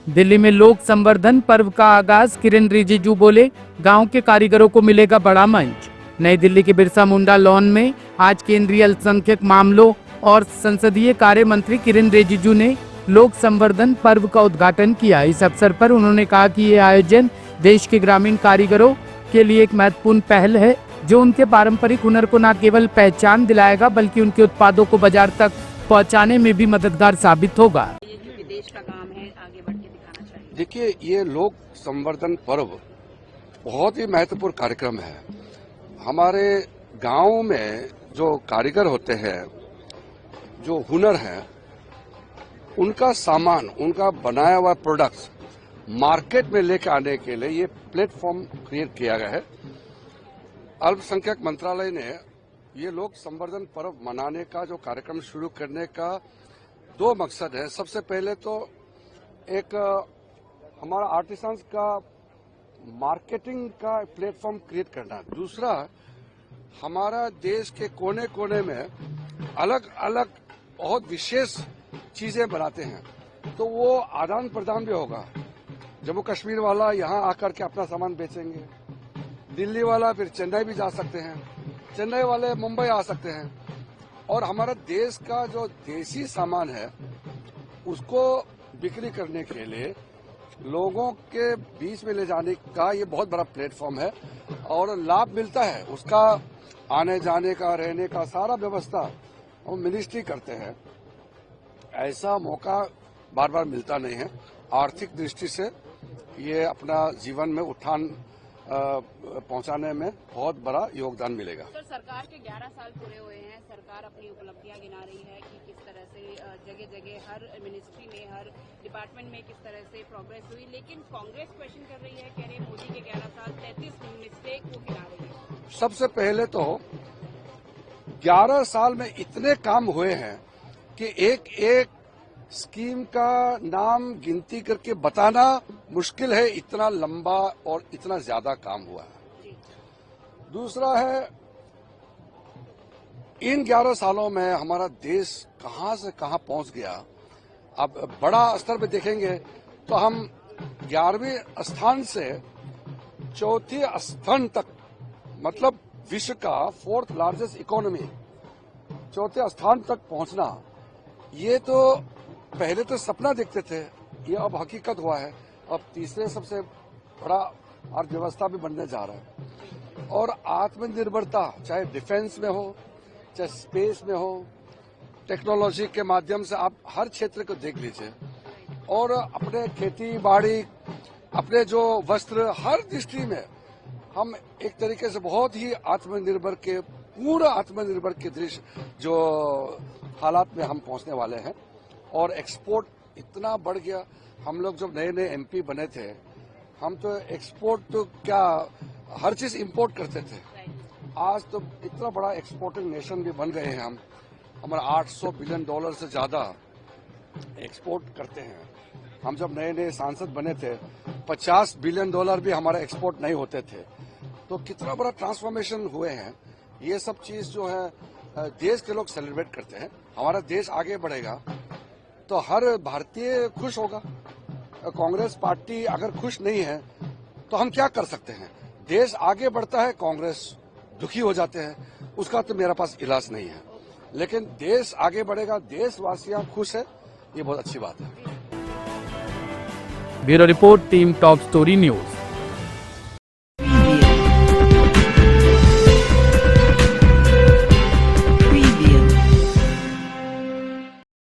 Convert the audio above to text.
दिल्ली में लोक संवर्धन पर्व का आगाज। किरेन रिजिजू बोले, गांव के कारीगरों को मिलेगा बड़ा मंच। नई दिल्ली के बिरसा मुंडा लॉन में आज केंद्रीय अल्पसंख्यक मामलों और संसदीय कार्य मंत्री किरेन रिजिजू ने लोक संवर्धन पर्व का उद्घाटन किया। इस अवसर पर उन्होंने कहा कि ये आयोजन देश के ग्रामीण कारीगरों के लिए एक महत्वपूर्ण पहल है, जो उनके पारंपरिक हुनर को न केवल पहचान दिलाएगा बल्कि उनके उत्पादों को बाजार तक पहुंचाने में भी मददगार साबित होगा। देश का काम है, आगे बढ़ के दिखाना चाहिए। देखिए, ये लोक संवर्धन पर्व बहुत ही महत्वपूर्ण कार्यक्रम है। हमारे गांव में जो कारीगर होते हैं, जो हुनर है, उनका सामान, उनका बनाया हुआ प्रोडक्ट्स मार्केट में लेकर आने के लिए ये प्लेटफॉर्म क्रिएट किया गया है। अल्पसंख्यक मंत्रालय ने ये लोक संवर्धन पर्व मनाने का जो कार्यक्रम शुरू करने का दो मकसद है। सबसे पहले तो एक हमारा आर्टिसंस का मार्केटिंग का प्लेटफॉर्म क्रिएट करना। दूसरा, हमारा देश के कोने कोने में अलग अलग बहुत विशेष चीजें बनाते हैं, तो वो आदान प्रदान भी होगा। जम्मू कश्मीर वाला यहाँ आकर के अपना सामान बेचेंगे, दिल्ली वाला फिर चेन्नई भी जा सकते हैं, चेन्नई वाले मुंबई आ सकते हैं, और हमारा देश का जो देसी सामान है उसको बिक्री करने के लिए लोगों के बीच में ले जाने का ये बहुत बड़ा प्लेटफॉर्म है और लाभ मिलता है। उसका आने जाने का, रहने का सारा व्यवस्था हम मिनिस्ट्री करते हैं। ऐसा मौका बार बार मिलता नहीं है। आर्थिक दृष्टि से ये अपना जीवन में उत्थान पहुंचाने में बहुत बड़ा योगदान मिलेगा। सर, सरकार के 11 साल पूरे हुए हैं। सरकार अपनी उपलब्धियां गिना रही है कि किस तरह से जगह जगह हर मिनिस्ट्री में, हर डिपार्टमेंट में किस तरह से प्रोग्रेस हुई, लेकिन कांग्रेस क्वेश्चन कर रही है, कह रही है मोदी के 11 साल 33 मिस्टेक वो गिना रही है। सबसे पहले तो 11 साल में इतने काम हुए हैं कि एक एक स्कीम का नाम गिनती करके बताना मुश्किल है, इतना लंबा और इतना ज्यादा काम हुआ है। दूसरा है, इन 11 सालों में हमारा देश कहां से कहां पहुंच गया। अब बड़ा स्तर पे देखेंगे तो हम 11वें स्थान से 4थे स्थान तक, मतलब विश्व का 4th लार्जेस्ट इकोनॉमी, 4थे स्थान तक पहुंचना, ये तो पहले तो सपना देखते थे, ये अब हकीकत हुआ है। अब तीसरे सबसे बड़ा अर्थव्यवस्था भी बनने जा रहा है। और आत्मनिर्भरता, चाहे डिफेंस में हो, चाहे स्पेस में हो, टेक्नोलॉजी के माध्यम से आप हर क्षेत्र को देख लीजिए, और अपने खेती बाड़ी, अपने जो वस्त्र, हर दृष्टि में हम एक तरीके से बहुत ही आत्मनिर्भर के, पूरा आत्मनिर्भर के दृश्य जो हालात में हम पहुंचने वाले हैं। और एक्सपोर्ट इतना बढ़ गया। हम लोग जब नए नए एमपी बने थे, हम तो एक्सपोर्ट तो क्या, हर चीज इंपोर्ट करते थे। आज तो इतना बड़ा एक्सपोर्टिंग नेशन भी बन गए हैं हम। हमारा $800 बिलियन से ज्यादा एक्सपोर्ट करते हैं। हम जब नए नए सांसद बने थे, $50 बिलियन भी हमारा एक्सपोर्ट नहीं होते थे। तो कितना बड़ा ट्रांसफॉर्मेशन हुए हैं। ये सब चीज जो है देश के लोग सेलिब्रेट करते हैं। हमारा देश आगे बढ़ेगा तो हर भारतीय खुश होगा। कांग्रेस पार्टी अगर खुश नहीं है तो हम क्या कर सकते हैं। देश आगे बढ़ता है, कांग्रेस दुखी हो जाते हैं, उसका तो मेरे पास इलाज नहीं है। लेकिन देश आगे बढ़ेगा, देशवासियां खुश है, ये बहुत अच्छी बात है। Bureau report, team top story news.